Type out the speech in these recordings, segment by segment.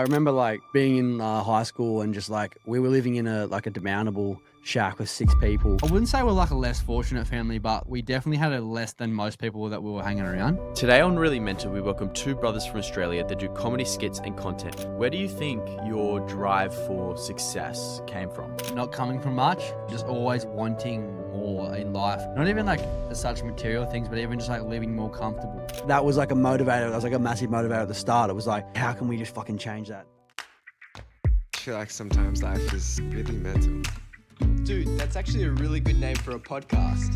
I remember like being in high school and just like we were living in a demountable shack with 6 people. I wouldn't say we're like a less fortunate family, but we definitely had a less than most people that we were hanging around. Today on Really Mental, we welcome 2 brothers from Australia that do comedy skits and content. Where do you think your drive for success came from? Not coming from much, just always wanting more in life. Not even like such material things, but even just like living more comfortable. That was like a motivator. That was like a massive motivator at the start. It was like, how can we just fucking change that? I feel like sometimes life is really mental. Dude, that's actually a really good name for a podcast.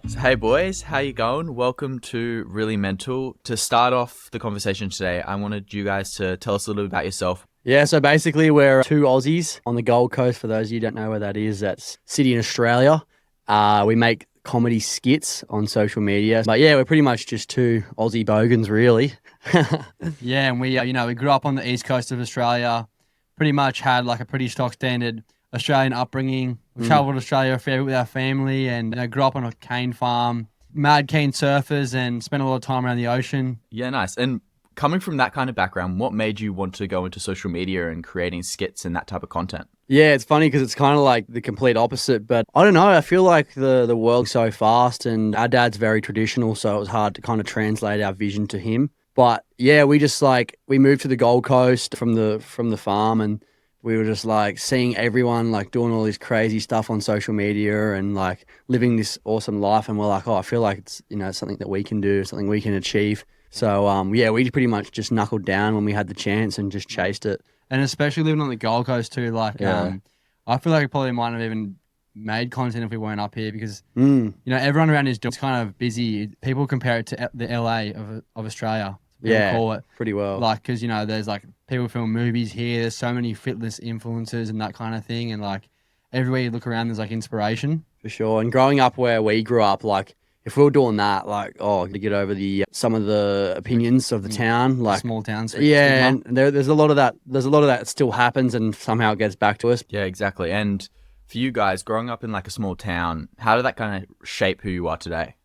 So, hey boys, how you going? Welcome to Really Mental. To start off the conversation today, I wanted you guys to tell us a little bit about yourself. Yeah, so basically we're 2 Aussies on the Gold Coast. For those of you who don't know where that is, that's city in Australia. We make comedy skits on social media. But yeah, we're pretty much just 2 Aussie bogans, really. Yeah, and we grew up on the east coast of Australia. Pretty much had like a pretty stock standard Australian upbringing. We travelled Australia a fair bit with our family and grew up on a cane farm, mad keen surfers, and spent a lot of time around the ocean. Yeah, nice. And coming from that kind of background, what made you want to go into social media and creating skits and that type of content? Yeah, it's funny because it's kind of like the complete opposite, but I don't know. I feel like the world's so fast and our dad's very traditional, so it was hard to kind of translate our vision to him. But yeah, we moved to the Gold Coast from the farm, and we were just like seeing everyone like doing all this crazy stuff on social media and like living this awesome life, and we're like, oh, I feel like it's something that we can do, something we can achieve. So yeah, we pretty much just knuckled down when we had the chance and just chased it. And especially living on the Gold Coast too, like I feel like we probably might have even made content if we weren't up here because everyone around is just kind of busy. People compare it to the LA of Australia. Yeah, call it pretty well. Like because there's like people film movies here. There's so many fitness influencers and that kind of thing, and like everywhere you look around, there's like inspiration. For sure. And growing up where we grew up, like if we were doing that, like to get over the some of the opinions of the town, like small towns. Yeah, and there's a lot of that. There's a lot of that still happens, and somehow it gets back to us. Yeah, exactly. And for you guys, growing up in like a small town, how did that kind of shape who you are today?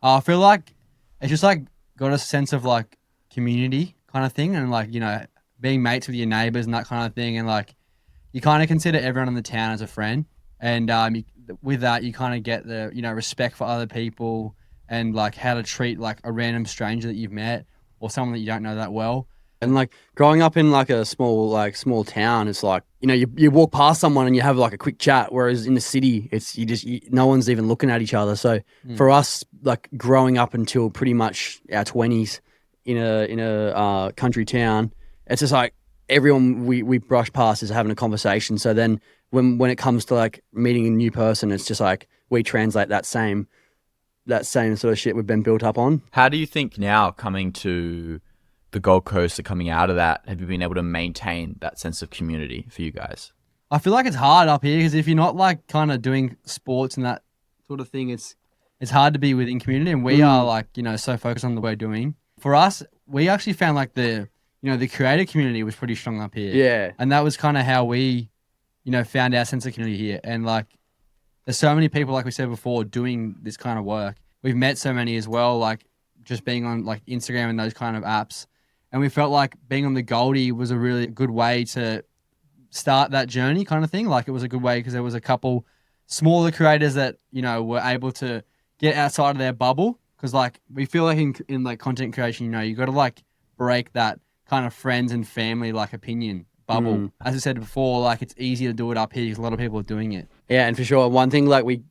I feel like it's just like got a sense of like community kind of thing, and like being mates with your neighbors and that kind of thing, and like you kind of consider everyone in the town as a friend, and with that you kind of get the respect for other people and like how to treat like a random stranger that you've met or someone that you don't know that well. And like growing up in like a small town, it's like you walk past someone and you have like a quick chat, whereas in the city it's no one's even looking at each other. So for us, like growing up until pretty much our 20s in a country town, it's just like everyone we brush past is having a conversation. So then when it comes to like meeting a new person, it's just like we translate that same sort of shit we've been built up on. How do you think now, coming to the Gold Coast or coming out of that, have you been able to maintain that sense of community for you guys? I feel like it's hard up here because if you're not like kind of doing sports and that sort of thing, it's hard to be within community, and we are like so focused on the we're doing. For us, we actually found like the creative community was pretty strong up here. Yeah. And that was kind of how we, found our sense of community here. And like, there's so many people, like we said before, doing this kind of work. We've met so many as well, like just being on like Instagram and those kind of apps. And we felt like being on the Goldie was a really good way to start that journey kind of thing. Like it was a good way because there was a couple smaller creators that, were able to get outside of their bubble. Because like we feel like in like content creation, you got to like break that kind of friends and family like opinion bubble. As I said before, like it's easy to do it up here because a lot of people are doing it. Yeah, and for sure, one thing like we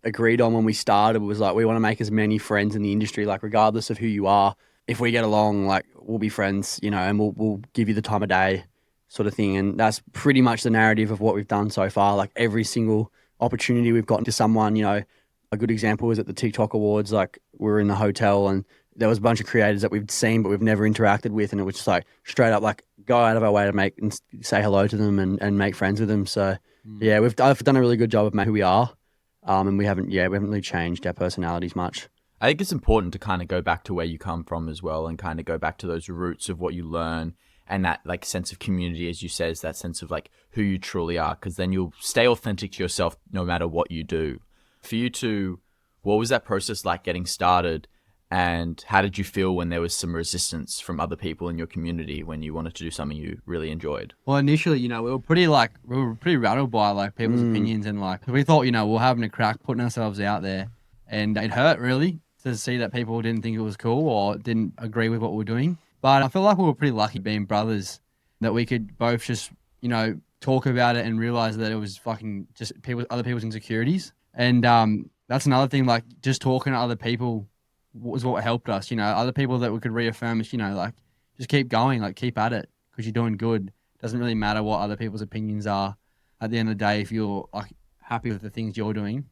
agreed on when we started was like we want to make as many friends in the industry, like regardless of who you are. If we get along, like we'll be friends, and we'll give you the time of day sort of thing. And that's pretty much the narrative of what we've done so far. Like every single opportunity we've gotten to someone, a good example was at the TikTok Awards. Like we were in the hotel and there was a bunch of creators that we've seen but we've never interacted with, and it was just like straight up like go out of our way to make and say hello to them and make friends with them. So yeah, I've done a really good job of making who we are, and we haven't really changed our personalities much. I think it's important to kind of go back to where you come from as well, and kind of go back to those roots of what you learn, and that like sense of community, as you said, is that sense of like who you truly are, because then you'll stay authentic to yourself no matter what you do. For you two, what was that process like getting started? And how did you feel when there was some resistance from other people in your community when you wanted to do something you really enjoyed? Well, initially, we were pretty rattled by like people's opinions, and like we thought, we're having a crack putting ourselves out there, and it hurt really to see that people didn't think it was cool or didn't agree with what we were doing. But I feel like we were pretty lucky being brothers that we could both just, talk about it and realize that it was fucking just other people's insecurities. And that's another thing, like just talking to other people was what helped us, other people that we could reaffirm us, like just keep going, like keep at it because you're doing good. Doesn't really matter what other people's opinions are. At the end of the day, if you're like happy with the things you're doing,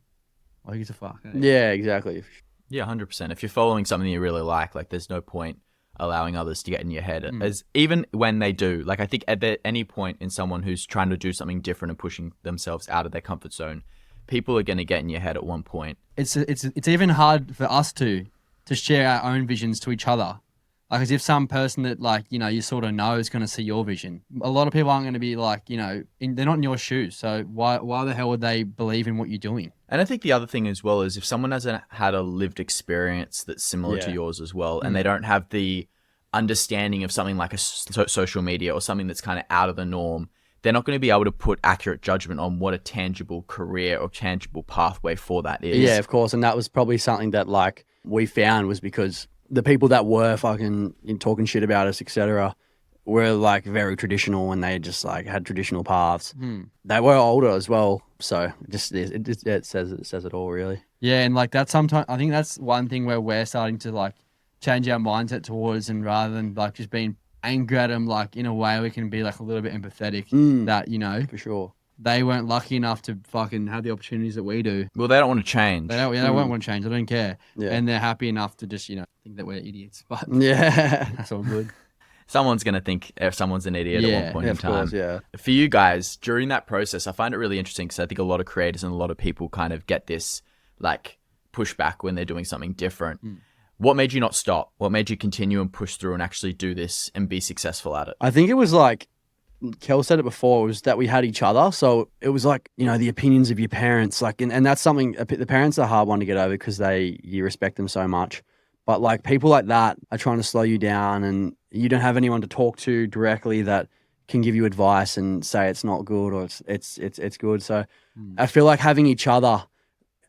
well, who gives a fuck? Eh? Yeah, exactly. Yeah, 100%. If you're following something you really like there's no point allowing others to get in your head. As even when they do, like I think at any point in someone who's trying to do something different and pushing themselves out of their comfort zone, people are going to get in your head at one point. It's even hard for us to share our own visions to each other. Like as if some person that like, you sort of know is going to see your vision. A lot of people aren't going to be like, they're not in your shoes. So why the hell would they believe in what you're doing? And I think the other thing as well is if someone hasn't had a lived experience that's similar to yours as well, and they don't have the understanding of something like a social media or something that's kind of out of the norm, they're not going to be able to put accurate judgment on what a tangible career or tangible pathway for that is. Yeah, of course. And that was probably something that like we found was because the people that were fucking talking shit about us, etc., were like very traditional and they just like had traditional paths. They were older as well, so it says it all really. Yeah, and like that sometimes I think that's one thing where we're starting to like change our mindset towards, and rather than like just being angry at them, like in a way we can be like a little bit empathetic that For sure. they weren't lucky enough to fucking have the opportunities that we do. Well, they don't want to change. They won't want to change. They don't care. Yeah. And they're happy enough to just, think that we're idiots. But Yeah. that's all good. Someone's going to think if someone's an idiot at one point in time. Course, yeah. For you guys, during that process, I find it really interesting because I think a lot of creators and a lot of people kind of get this like pushback when they're doing something different. What made you not stop? What made you continue and push through and actually do this and be successful at it? I think it was like Kel said it before, was that we had each other. So it was like, the opinions of your parents, like, and that's something, the parents are a hard one to get over because you respect them so much. But like people like that are trying to slow you down and you don't have anyone to talk to directly that can give you advice and say it's not good or it's good. So I feel like having each other,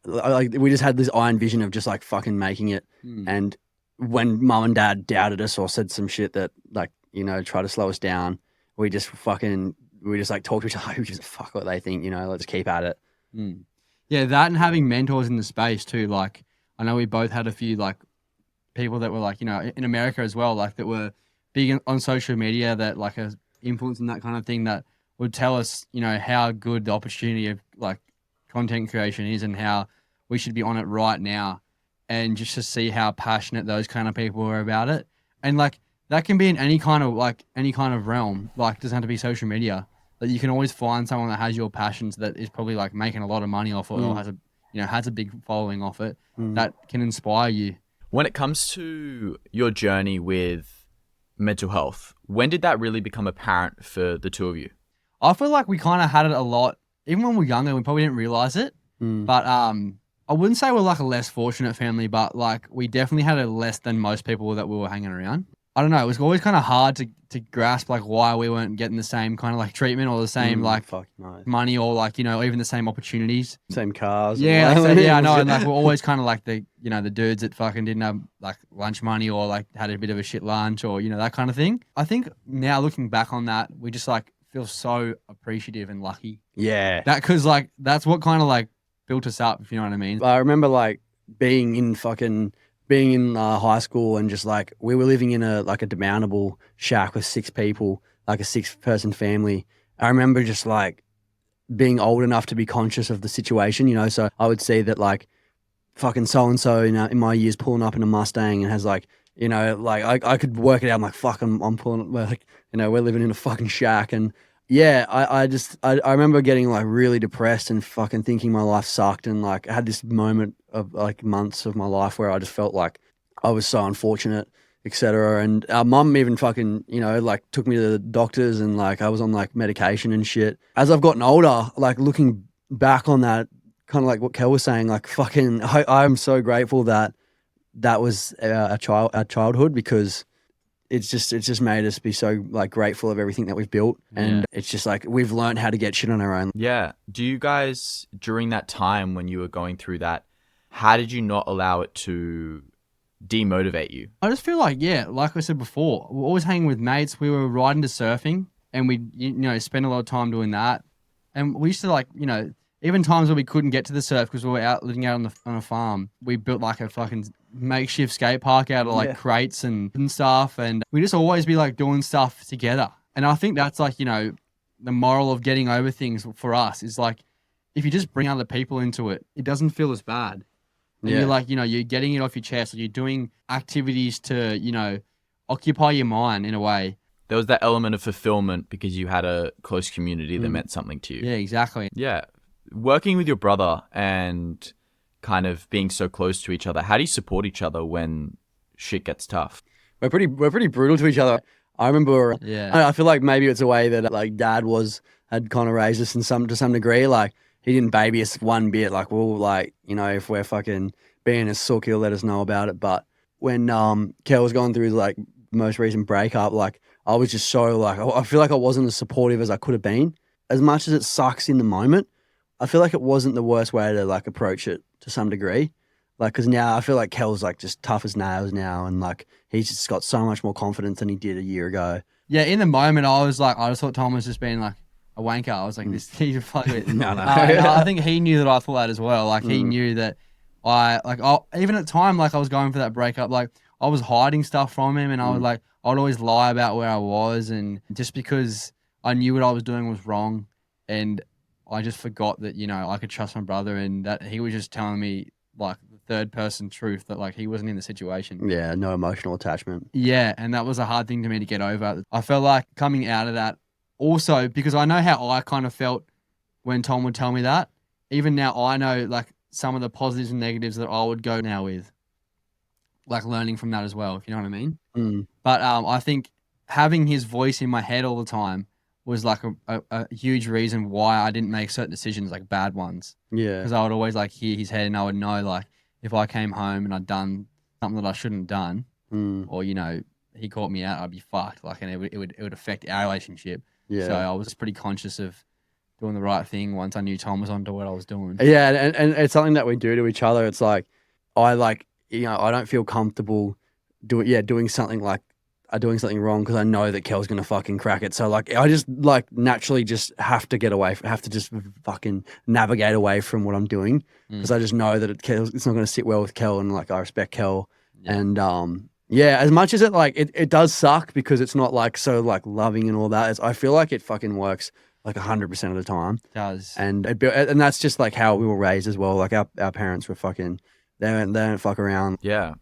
like we just had this iron vision of just like fucking making it. And when mum and dad doubted us or said some shit that like, try to slow us down, we just like talk to each other. We just fuck what they think, let's keep at it. Yeah, that and having mentors in the space too. Like I know we both had a few like people that were like, in America as well, like that were big on social media that like are influencing that kind of thing that would tell us, how good the opportunity of like content creation is and how we should be on it right now. And just to see how passionate those kind of people were about it. And like that can be in any kind of realm, like doesn't have to be social media. That you can always find someone that has your passions that is probably like making a lot of money off it or has a big following off it that can inspire you. When it comes to your journey with mental health, when did that really become apparent for the two of you? I feel like we kind of had it a lot. Even when we were younger, we probably didn't realize it. But I wouldn't say we're like a less fortunate family, but like we definitely had it less than most people that we were hanging around. I don't know. It was always kind of hard to grasp like why we weren't getting the same kind of like treatment or the same money or like, even the same opportunities. Same cars. Yeah, I know. And like we're always kind of like the dudes that fucking didn't have like lunch money or like had a bit of a shit lunch or, that kind of thing. I think now looking back on that, we just like feel so appreciative and lucky. Yeah. Because like that's what kind of like built us up, if you know what I mean. I remember like being in high school and just like we were living in a demountable shack with 6 people, like a 6-person family. I remember just like being old enough to be conscious of the situation, so I would see that like fucking so-and-so in my years pulling up in a Mustang and has like, like I could work it out. I'm like, fuck, I'm pulling, like, we're living in a fucking shack. And yeah, I remember getting like really depressed and fucking thinking my life sucked. And like I had this moment of like months of my life where I just felt like I was so unfortunate, etc. And our mum even fucking, like took me to the doctors and like I was on like medication and shit. As I've gotten older, like looking back on that, kind of like what Kel was saying, like fucking, I'm so grateful that that was our childhood, because it's just made us be so like grateful of everything that we've built, and it's just like we've learned how to get shit on our own. Yeah. Do you guys, during that time when you were going through that, how did you not allow it to demotivate you? I just feel like, yeah, like I said before, we're always hanging with mates. We were right into surfing, and we, spend a lot of time doing that. And we used to like, even times where we couldn't get to the surf because we were out living out on a farm, we built like a fucking makeshift skate park out of like crates and stuff. And we just always be like doing stuff together. And I think that's like, the moral of getting over things for us is like, if you just bring other people into it, it doesn't feel as bad. And you're like, you're getting it off your chest, or you're doing activities to, occupy your mind in a way. There was that element of fulfillment because you had a close community that meant something to you. Yeah, exactly. Yeah. Working with your brother and kind of being so close to each other, how do you support each other when shit gets tough? We're pretty brutal to each other. I remember, I feel like maybe it's a way that like Dad had kind of raised us to some degree. Like, he didn't baby us one bit. Like, well, like, if we're fucking being a sook, he'll let us know about it. But when Kel was going through like most recent breakup, like, I was just so like, I feel like I wasn't as supportive as I could have been. As much as it sucks in the moment, I feel like it wasn't the worst way to like approach it to some degree. Like, because now I feel like Kel's like just tough as nails now, and like he's just got so much more confidence than he did a year ago. Yeah, in the moment, I was like, I just thought Tom was just being like a wanker. I was like, this he's fucking. No. I think he knew that I thought that as well. Like, he knew that even at the time, like I was going for that breakup, like I was hiding stuff from him, and I was like, I'd always lie about where I was, and just because I knew what I was doing was wrong, and I just forgot that, I could trust my brother, and that he was just telling me like the third person truth that like he wasn't in the situation. Yeah, no emotional attachment. Yeah, and that was a hard thing to me to get over. I felt like coming out of that also, because I know how I kind of felt when Tom would tell me that. Even now, I know like some of the positives and negatives that I would go now with, like learning from that as well, if you know what I mean. But I think having his voice in my head all the time was like a huge reason why I didn't make certain decisions, like bad ones. Yeah. Because I would always like hear his head, and I would know like if I came home and I'd done something that I shouldn't have done, or he caught me out, I'd be fucked. Like, and it would affect our relationship. Yeah. So I was pretty conscious of doing the right thing once I knew Tom was onto what I was doing. Yeah, and it's something that we do to each other. It's like I don't feel comfortable doing something doing something wrong because I know that Kel's gonna fucking crack it. So like I just like naturally just have to just fucking navigate away from what I'm doing, because I just know that it's not gonna sit well with Kel, and like I respect Kel. And as much as it does suck because it's not like so like loving and all that, I feel like it fucking works like 100% of the time. It does. And that's just like how we were raised as well. Like our parents were fucking they don't fuck around. Yeah.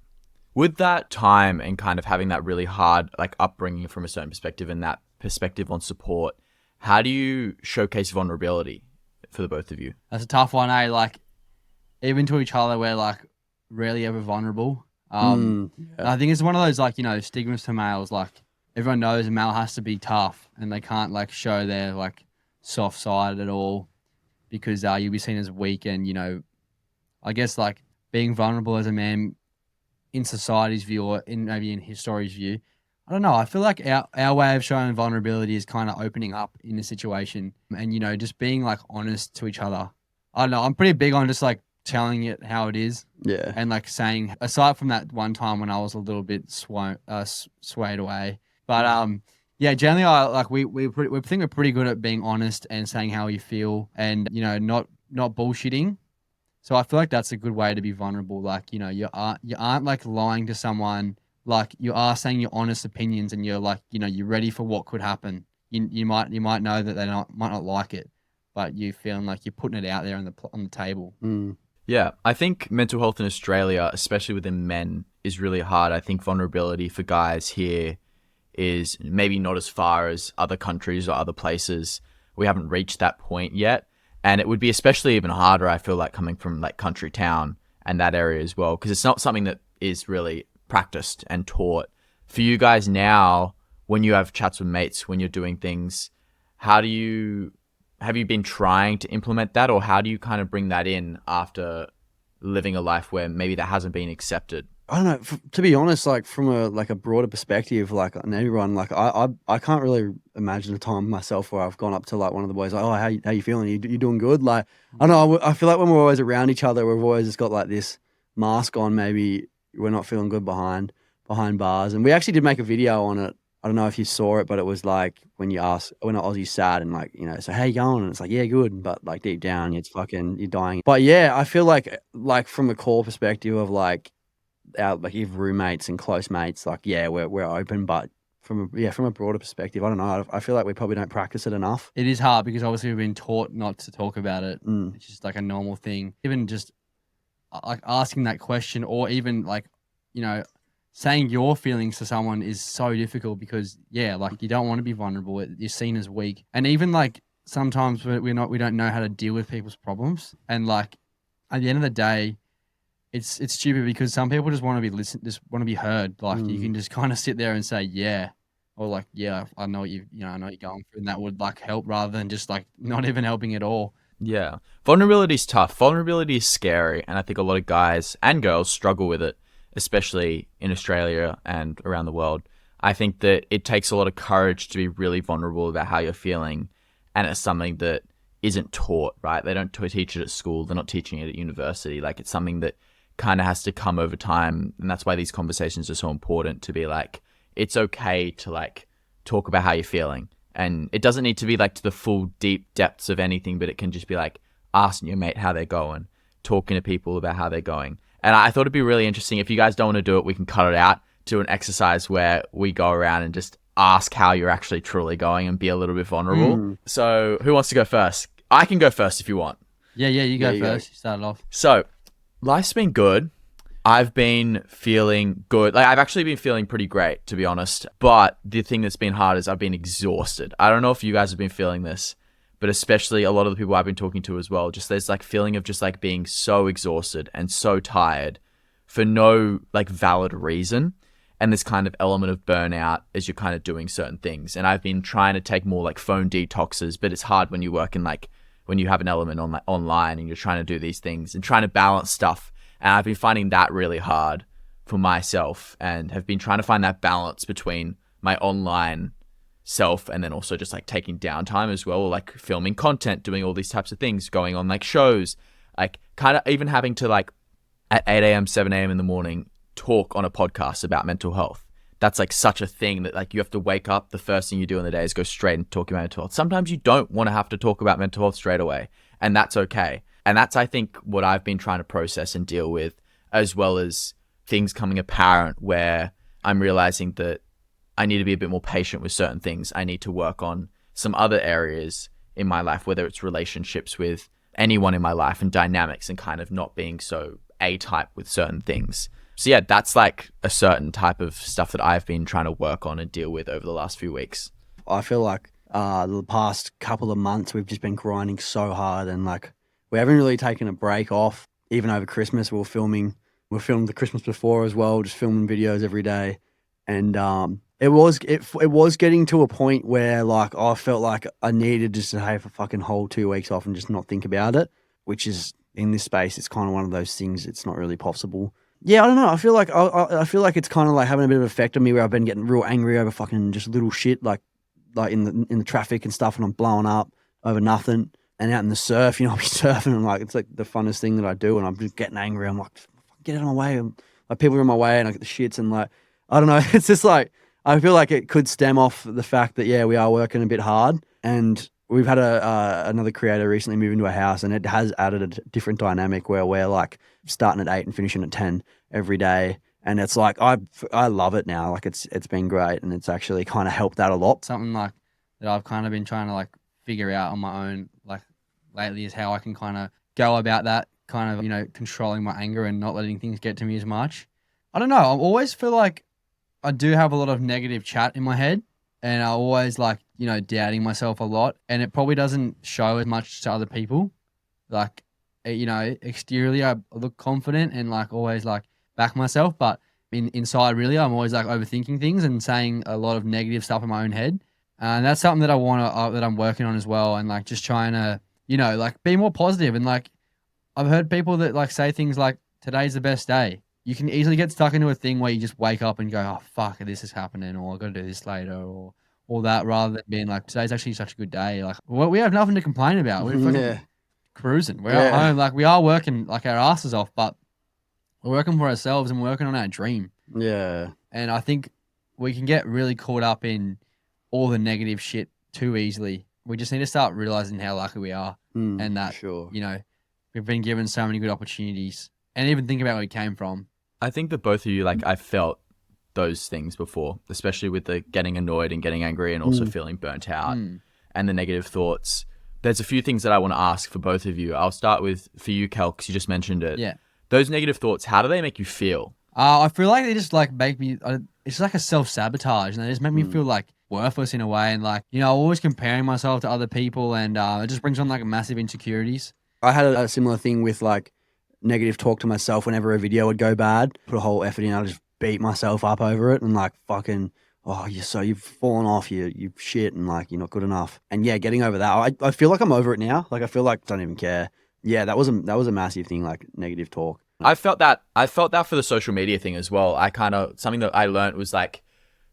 With that time and kind of having that really hard like upbringing from a certain perspective and that perspective on support, how do you showcase vulnerability for the both of you? That's a tough one, eh? Like, even to each other, we're like rarely ever vulnerable. I think it's one of those like, stigmas to males. Like, everyone knows a male has to be tough, and they can't like show their like soft side at all, because you'll be seen as weak. And I guess like being vulnerable as a man in society's view, or maybe in his story's view, I don't know. I feel like our way of showing vulnerability is kind of opening up in a situation, and just being like honest to each other. I don't know. I'm pretty big on just like telling it how it is. Yeah. And like saying, aside from that one time when I was a little bit swayed away, but generally we think we're pretty good at being honest and saying how we feel, and not bullshitting. So I feel like that's a good way to be vulnerable. Like, you aren't like lying to someone. Like, you are saying your honest opinions, and you're like, you're ready for what could happen. You might know that they might not like it, but you feeling like you're putting it out there on the table. Yeah, I think mental health in Australia, especially within men, is really hard. I think vulnerability for guys here is maybe not as far as other countries or other places. We haven't reached that point yet. And it would be especially even harder, I feel like, coming from like country town and that area as well, because it's not something that is really practiced and taught. For you guys now, when you have chats with mates, when you're doing things, have you been trying to implement that, or how do you kind of bring that in after living a life where maybe that hasn't been accepted? I don't know. To be honest, like from a broader perspective, like on everyone, like I can't really imagine a time myself where I've gone up to like one of the boys like, oh, how you feeling? You doing good? Like I don't know. I feel like when we're always around each other, we've always just got like this mask on. Maybe we're not feeling good behind bars. And we actually did make a video on it. I don't know if you saw it, but it was like when you ask when an Aussie's sad and like, you know, so how you going? And it's like, yeah, good. But like deep down, it's fucking you're dying. But yeah, I feel like from a core perspective of like our like if roommates and close mates, like yeah, we're open, but from a broader perspective, I don't know. I feel like we probably don't practice it enough. It is hard because obviously we've been taught not to talk about it. Mm. It's just like a normal thing. Even just like asking that question, or even like, you know, saying your feelings to someone is so difficult because yeah, like you don't want to be vulnerable. You're seen as weak, and even like sometimes we don't know how to deal with people's problems, and like at the end of the day, it's stupid because some people just want to be just want to be heard. Like you can just kind of sit there and say yeah, or like yeah, I know what I know what you're going through, and that would like help rather than just like not even helping at all. Yeah. Vulnerability is tough. Vulnerability is scary. And I think a lot of guys and girls struggle with it, especially in Australia and around the world. I think that it takes a lot of courage to be really vulnerable about how you're feeling. And it's something that isn't taught, right? They don't teach it at school. They're not teaching it at university. Like it's something that kind of has to come over time. And that's why these conversations are so important, to be like, it's okay to like talk about how you're feeling. And it doesn't need to be like to the full deep depths of anything, but it can just be like asking your mate how they're going, talking to people about how they're going. And I thought it'd be really interesting. If you guys don't want to do it, we can cut it out to an exercise where we go around and just ask how you're actually truly going and be a little bit vulnerable. So who wants to go first? I can go first if you want. Yeah, you go you first. You start it off. So life's been good. I've been feeling good. Like I've actually been feeling pretty great, to be honest. But the thing that's been hard is I've been exhausted. I don't know if you guys have been feeling this, but especially a lot of the people I've been talking to as well. Just there's like feeling of just like being so exhausted and so tired for no like valid reason. And this kind of element of burnout as you're kind of doing certain things. And I've been trying to take more like phone detoxes, but it's hard when you work in like when you have an element on like online and you're trying to do these things and trying to balance stuff. And I've been finding that really hard for myself and have been trying to find that balance between my online self and then also just like taking downtime as well, or like filming content, doing all these types of things, going on like shows, like kind of even having to like at 8 a.m., 7 a.m. in the morning, talk on a podcast about mental health. That's like such a thing that like you have to wake up, the first thing you do in the day is go straight and talk about mental health. Sometimes you don't want to have to talk about mental health straight away, and that's okay. And that's, I think, what I've been trying to process and deal with, as well as things coming apparent where I'm realizing that I need to be a bit more patient with certain things. I need to work on some other areas in my life, whether it's relationships with anyone in my life and dynamics and kind of not being so A-type with certain things. So yeah, that's like a certain type of stuff that I've been trying to work on and deal with over the last few weeks. I feel like the past couple of months we've just been grinding so hard, and like we haven't really taken a break off. Even over Christmas, we filmed the Christmas before as well, just filming videos every day. And it was getting to a point where like I felt like I needed just to have a fucking whole 2 weeks off and just not think about it, which is in this space, it's kind of one of those things. It's not really possible. Yeah, I don't know. I feel like it's kind of like having a bit of an effect on me where I've been getting real angry over fucking just little shit, like in the traffic and stuff, and I'm blowing up over nothing. And out in the surf, I'll be surfing and like it's like the funnest thing that I do, and I'm just getting angry. I'm like, get out of my way. Like people are in my way, and I get the shits, and like I don't know. It's just like I feel like it could stem off the fact that yeah, we are working a bit hard, and we've had another creator recently move into a house, and it has added a different dynamic where we're like starting at 8 and finishing at 10 every day, and it's like I love it now. Like it's been great, and it's actually kind of helped out a lot. Something like that I've kind of been trying to like figure out on my own like lately is how I can kind of go about that kind of controlling my anger and not letting things get to me as much. I don't know. I always feel like I do have a lot of negative chat in my head, and I always like doubting myself a lot, and it probably doesn't show as much to other people. Like exteriorly I look confident and like always like back myself, but inside really I'm always like overthinking things and saying a lot of negative stuff in my own head. And that's something that I want to, that I'm working on as well. And like, just trying to, like be more positive. And like, I've heard people that like say things like, today's the best day. you can easily get stuck into a thing where you just wake up and go, oh fuck, this is happening, or I got to do this later, or all that, rather than being like, today's actually such a good day. Like, well, we have nothing to complain about. We're fucking Yeah. cruising. We're at home. Like, we are working like our asses off, but we're working for ourselves and we're working on our dream. Yeah. And I think we can get really caught up in all the negative shit too easily. We just need to start realizing how lucky we are, and that, Sure. you know, we've been given so many good opportunities, and even think about where we came from. I think that both of you, like, I felt those things before, especially with the getting annoyed and getting angry and also feeling burnt out and the negative thoughts. There's a few things that I want to ask for both of you. I'll start with, for you, Kel, because you just mentioned it. Yeah. Those negative thoughts, how do they make you feel? I feel like they just like make me, it's like a self-sabotage, and they just make me feel like worthless in a way, and like, you know, always comparing myself to other people, and it just brings on like massive insecurities. I had a similar thing with like negative talk to myself whenever a video would go bad. Put a whole effort in, I just beat myself up over it and like fucking, oh, you've fallen off, you shit, and like you're not good enough. And yeah, getting over that, I feel like I'm over it now. Like I feel like I don't even care. Yeah, that was a massive thing, like negative talk. I felt that for the social media thing as well. I kind of, something that I learned was like,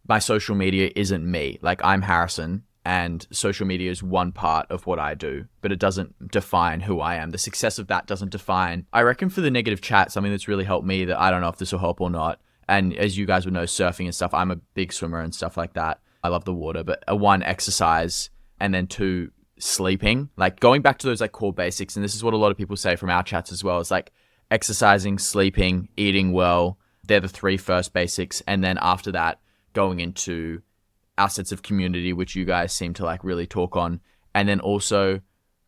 my social media isn't me. Like, I'm Harrison, and social media is one part of what I do, but it doesn't define who I am. The success of that doesn't define. I reckon for the negative chat, something that's really helped me, that I don't know if this will help or not, and as you guys would know, surfing and stuff, I'm a big swimmer and stuff like that. I love the water, but one, exercise, and then two, sleeping. Like, going back to those like core basics, and this is what a lot of people say from our chats as well, is like exercising, sleeping, eating well. They're the three first basics, and then after that, going into our sense of community, which you guys seem to like really talk on. And then also,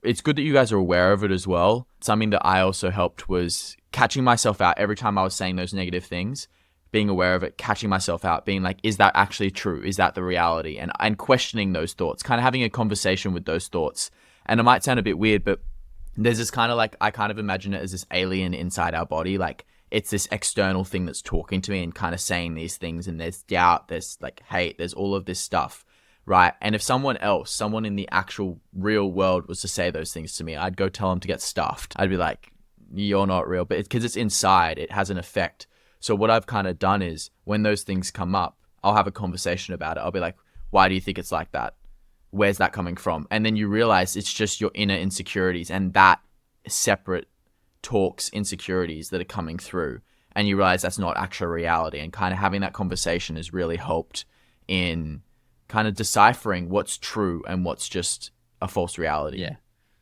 it's good that you guys are aware of it as well. Something that I also helped was catching myself out every time I was saying those negative things, being aware of it, catching myself out, being like, is that actually true? Is that the reality? And questioning those thoughts, kind of having a conversation with those thoughts. And it might sound a bit weird, but there's this kind of like, I kind of imagine it as this alien inside our body. Like, it's this external thing that's talking to me and kind of saying these things, and there's doubt, there's like hate, there's all of this stuff, right? And if someone in the actual real world was to say those things to me, I'd go tell them to get stuffed. I'd be like, you're not real, but because it's inside, it has an effect. So what I've kind of done is, when those things come up, I'll have a conversation about it. I'll be like, why do you think it's like that? Where's that coming from? And then you realize it's just your inner insecurities, and that separate talks insecurities that are coming through, and you realize that's not actual reality. And kind of having that conversation has really helped in kind of deciphering what's true and what's just a false reality. Yeah,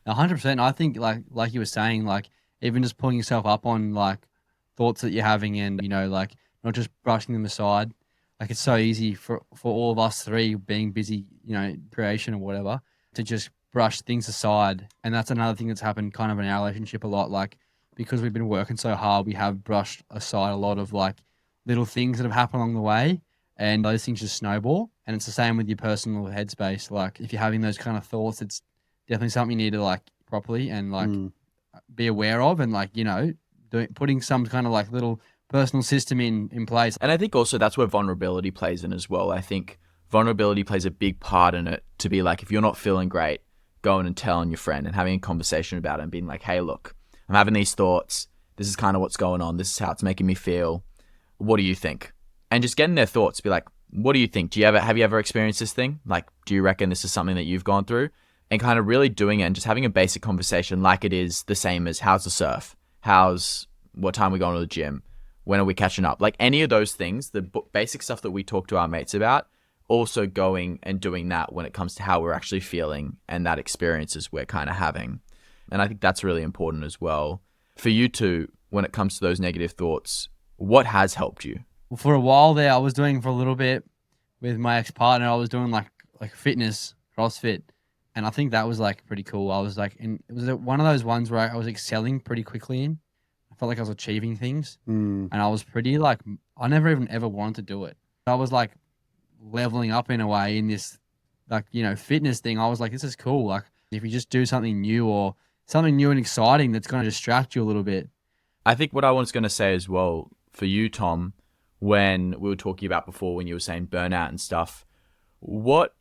100%. I think like you were saying, like even just pulling yourself up on like thoughts that you're having, and you know, like not just brushing them aside. Like, it's so easy for all of us three being busy, you know, creation or whatever, to just brush things aside. And that's another thing that's happened kind of in our relationship a lot. Like, because we've been working so hard, we have brushed aside a lot of like little things that have happened along the way, and those things just snowball. And it's the same with your personal headspace. Like, if you're having those kind of thoughts, it's definitely something you need to like properly and like be aware of, and like, you know, putting some kind of like little personal system in place. And I think also that's where vulnerability plays in as well. I think vulnerability plays a big part in it, to be like, if you're not feeling great, going and telling your friend and having a conversation about it and being like, hey, look, I'm having these thoughts. This is kind of what's going on. This is how it's making me feel. What do you think? And just getting their thoughts, be like, what do you think? Have you ever experienced this thing? Like, do you reckon this is something that you've gone through? And kind of really doing it and just having a basic conversation, like it is the same as, how's the surf? What time are we going to the gym? When are we catching up? Like, any of those things, the basic stuff that we talk to our mates about, also going and doing that when it comes to how we're actually feeling and that experiences we're kind of having. And I think that's really important as well. For you two, when it comes to those negative thoughts, what has helped you? Well, for a while there, I was doing for a little bit with my ex-partner, I was doing like fitness, CrossFit. And I think that was like pretty cool. I was like, it was one of those ones where I was excelling pretty quickly in. I felt like I was achieving things. And I was pretty like, I never even ever wanted to do it. I was like leveling up in a way in this, like, you know, fitness thing. I was like, this is cool. Like, if you just do something new or something new and exciting that's going to distract you a little bit. I think what I was going to say as well, for you, Tom, when we were talking about before, when you were saying burnout and stuff, what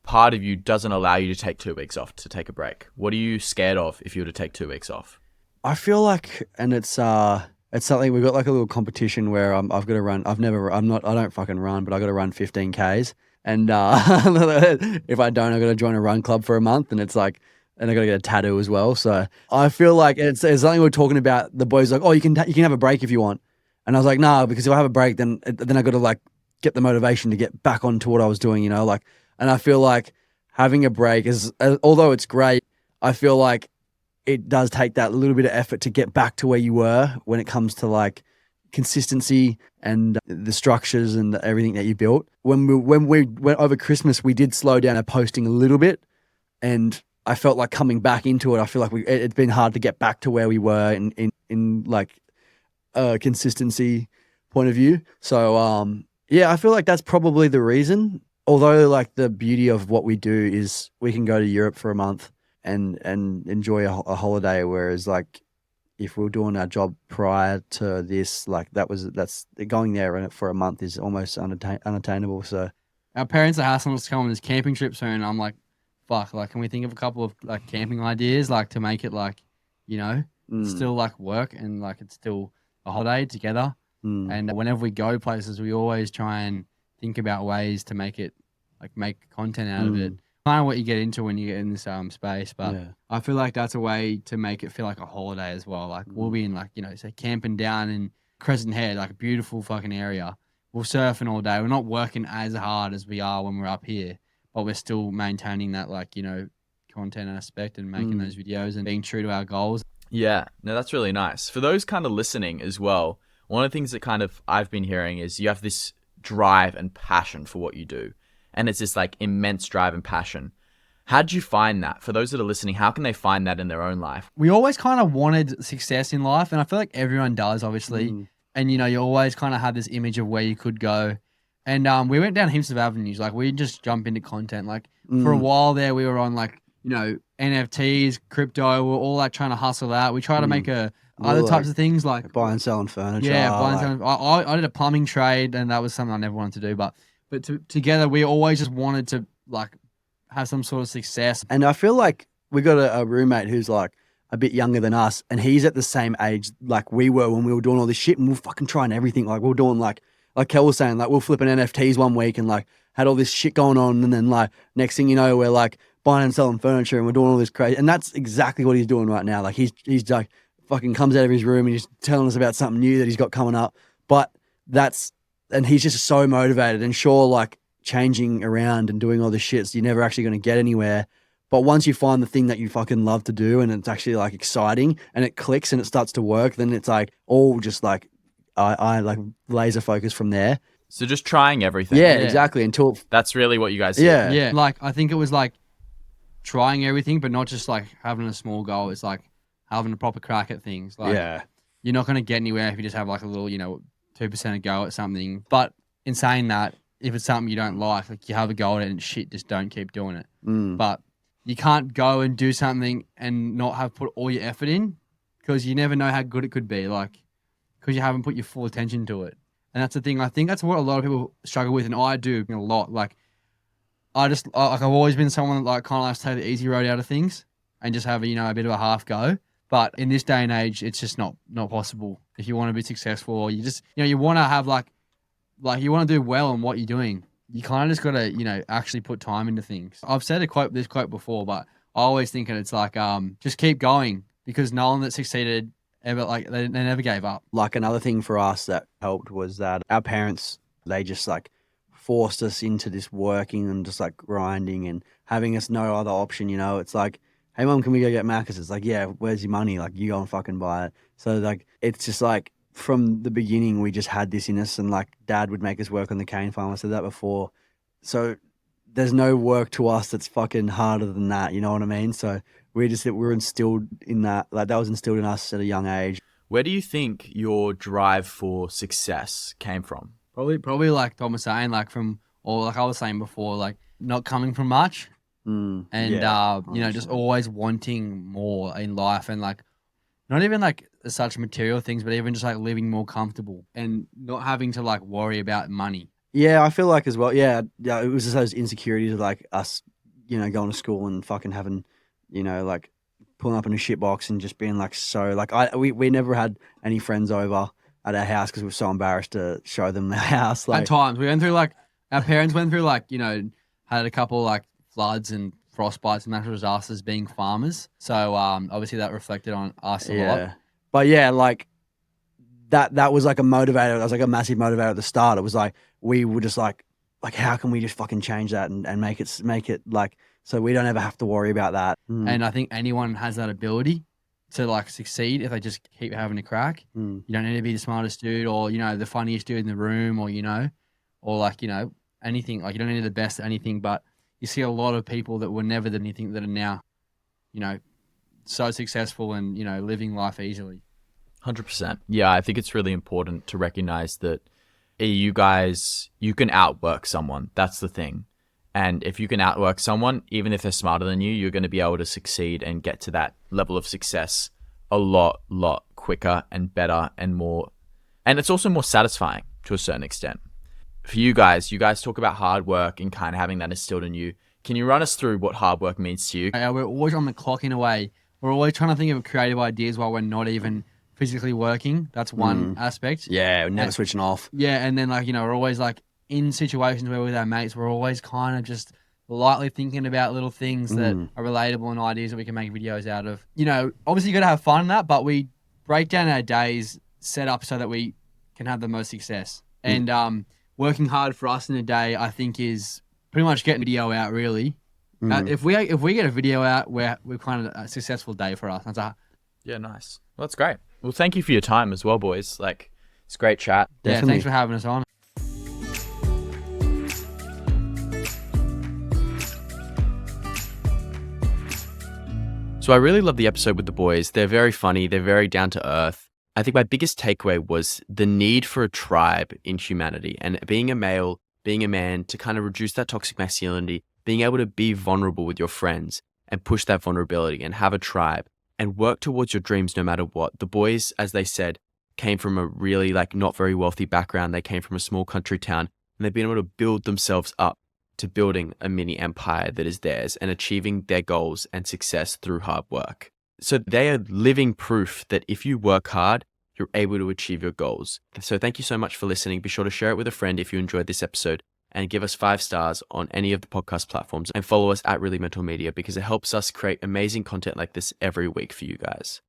part of you doesn't allow you to take 2 weeks off, to take a break? What are you scared of if you were to take 2 weeks off? I feel like, and it's It's something we've got like a little competition where I've got to run. I don't fucking run, but I got to run 15 Ks. And if I don't, I got to join a run club for a month, and it's like, and I got to get a tattoo as well. So I feel like it's something we're talking about. The boys like, oh, you can have a break if you want, and I was like, nah, because if I have a break, then I got to like get the motivation to get back onto what I was doing, like. And I feel like having a break is, although it's great, I feel like it does take that little bit of effort to get back to where you were when it comes to like consistency and the structures and everything that you built. When we went over Christmas, we did slow down our posting a little bit, and I felt like coming back into it. I feel like it's been hard to get back to where we were in like a consistency point of view. So yeah, I feel like that's probably the reason. Although like the beauty of what we do is we can go to Europe for a month and enjoy a holiday, whereas like if we were doing our job prior to this, like that's going there for a month is almost unattainable. So Our parents are asking us to come on this camping trip soon. I'm like, fuck, like, can we think of a couple of like camping ideas, like to make it like, still like work and like it's still a holiday together. And whenever we go places, we always try and think about ways to make it, like make content out of it. Kind of what you get into when you get in this space, but yeah. I feel like that's a way to make it feel like a holiday as well. Like we'll be in like, say camping down in Crescent Head, like a beautiful fucking area. We're surfing all day. We're not working as hard as we are when we're up here, but we're still maintaining that like, content aspect and making those videos and being true to our goals. Yeah, no, that's really nice. For those kind of listening as well, one of the things that kind of I've been hearing is you have this drive and passion for what you do. And it's this like immense drive and passion. How did you find that? For those that are listening, how can they find that in their own life? We always kind of wanted success in life, and I feel like everyone does, obviously. And, you always kind of have this image of where you could go. And we went down heaps of avenues. Like, we just jump into content. Like, for a while there, we were on, like, NFTs, crypto. We're all, like, trying to hustle that. We try to make other types of things, like buying and selling furniture. Yeah, buying and selling. I did a plumbing trade, and that was something I never wanted to do. But together, we always just wanted to, like, have some sort of success. And I feel like we got a roommate who's, like, a bit younger than us, and he's at the same age like we were when we were doing all this shit, and we were fucking trying everything. Like, we were doing, like Kel was saying, like, we're flipping NFTs one week and, like, had all this shit going on, and then, like, next thing you know, we're, like, buying and selling furniture, and we're doing all this crazy. And that's exactly what he's doing right now. Like, he's like, fucking comes out of his room and he's telling us about something new that he's got coming up. But and he's just so motivated, and sure, like, changing around and doing all this shit, so you're never actually going to get anywhere. But once you find the thing that you fucking love to do and it's actually like exciting and it clicks and it starts to work, then it's like all just like I like laser focus from there. So just trying everything. Yeah, exactly. Until that's really what you guys did. Yeah. Like, I think it was like trying everything, but not just like having a small goal. It's like having a proper crack at things. Like, you're not going to get anywhere if you just have like a little, 2% a go at something. But in saying that, if it's something you don't like you have a go at it and shit, just don't keep doing it. But you can't go and do something and not have put all your effort in, because you never know how good it could be, like, because you haven't put your full attention to it. And that's the thing. I think that's what a lot of people struggle with, and I do a lot. Like, I've always been someone that like kind of likes to take the easy road out of things and just have a bit of a half go. But in this day and age, it's just not possible if you want to be successful, or you just you want to have like you want to do well in what you're doing. You kind of just got to, actually put time into things. I've said this quote before, but I always think it's like, just keep going, because no one that succeeded ever, like, they never gave up. Like, another thing for us that helped was that our parents, they just like forced us into this working and just like grinding and having us no other option. It's like, hey mom, can we go get Macca's? It's like, yeah, where's your money? Like, you go and fucking buy it. So like, it's just like, from the beginning, we just had this in us, and like dad would make us work on the cane farm. I said that before. So there's no work to us that's fucking harder than that. You know what I mean? So we were instilled in that. Like, that was instilled in us at a young age. Where do you think your drive for success came from? Probably like Tom was saying, like from, or like I was saying before, like not coming from much, and just always wanting more in life, and like not even like such material things, but even just like living more comfortable and not having to like worry about money. Yeah, I feel like as well. Yeah, it was just those insecurities of like us, going to school and fucking having, like pulling up in a shitbox and just being like so like we never had any friends over at our house because we were so embarrassed to show them the house. Like At times, we went through like our parents went through like had a couple like floods and frostbites and natural disasters being farmers. So obviously that reflected on us a lot. But yeah, like that was like a motivator. That was like a massive motivator at the start. It was like we were just like how can we just fucking change that and make it like so we don't ever have to worry about that. And I think anyone has that ability to like succeed if they just keep having a crack. You don't need to be the smartest dude or the funniest dude in the room or or like anything. Like you don't need to be the best at anything, but you see a lot of people that were never anything that are now so successful and living life easily. 100%. Yeah, I think it's really important to recognize that you can outwork someone. That's the thing. And if you can outwork someone, even if they're smarter than you, you're going to be able to succeed and get to that level of success a lot quicker and better and more. And it's also more satisfying to a certain extent. For you guys talk about hard work and kind of having that instilled in you. Can you run us through what hard work means to you? We're always on the clock in a way. We're always trying to think of creative ideas while we're not even physically working. That's one aspect. Yeah, we're never switching off. Yeah, and then we're always like in situations where with our mates, we're always kind of just lightly thinking about little things that are relatable and ideas that we can make videos out of. Obviously you got to have fun in that, but we break down our days set up so that we can have the most success. And working hard for us in a day, I think, is pretty much getting video out. Really, if we get a video out, we're kind of a successful day for us. Yeah, nice. Well, that's great. Well, thank you for your time as well, boys. Like, it's a great chat. Yeah, Definitely. thanks for having us on. So I really love the episode with the boys. They're very funny. They're very down to earth. I think my biggest takeaway was the need for a tribe in humanity, and being a male, being a man, to kind of reduce that toxic masculinity, being able to be vulnerable with your friends and push that vulnerability and have a tribe and work towards your dreams no matter what. The boys, as they said, came from a really not very wealthy background. They came from a small country town, and they've been able to build themselves up to building a mini empire that is theirs and achieving their goals and success through hard work. So they are living proof that if you work hard, you're able to achieve your goals. So thank you so much for listening. Be sure to share it with a friend if you enjoyed this episode, and give us 5 stars on any of the podcast platforms, and follow us at Really Mental Media, because it helps us create amazing content like this every week for you guys.